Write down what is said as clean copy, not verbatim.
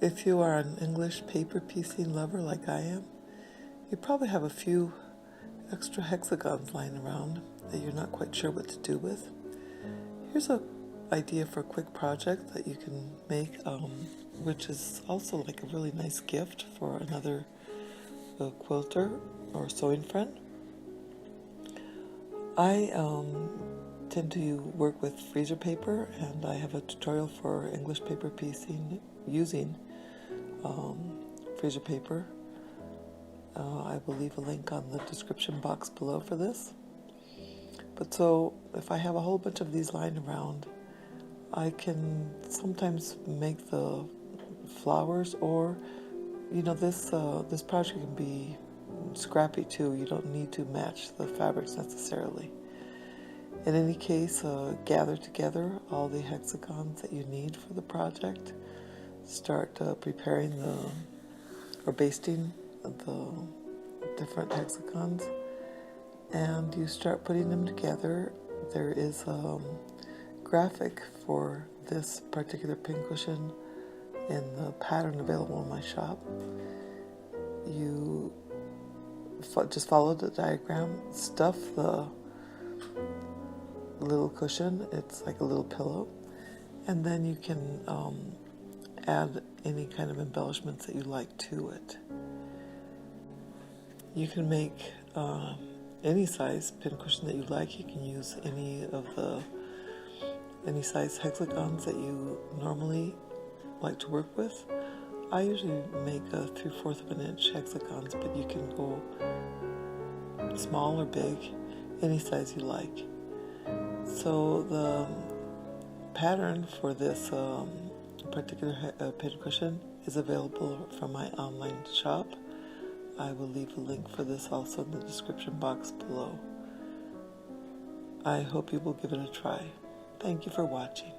If you are an English paper piecing lover like I am, you probably have a few extra hexagons lying around that you're not quite sure what to do with. Here's an idea for a quick project that you can make, which is also like a really nice gift for another quilter or sewing friend. I tend to work with freezer paper, and I have a tutorial for English paper piecing using freezer paper. I will leave a link on the description box below for this. But so if I have a whole bunch of these lying around, I can sometimes make the flowers, or this project can be scrappy too. You don't need to match the fabrics necessarily. In any case, gather together all the hexagons that you need for the project. Start preparing or basting the different hexagons, and you start putting them together. There is a graphic for this particular pincushion in the pattern available in my shop. You just follow the diagram, stuff the little cushion, it's like a little pillow, and then you can add any kind of embellishments that you like to it. You can make any size pincushion that you like. You can use any size hexagons that you normally like to work with. I usually make a 3/4 of an inch hexagons, but you can go small or big, any size you like. So the pattern for this particular pincushion is available from my online shop. I will leave a link for this also in the description box below. I hope you will give it a try. Thank you for watching.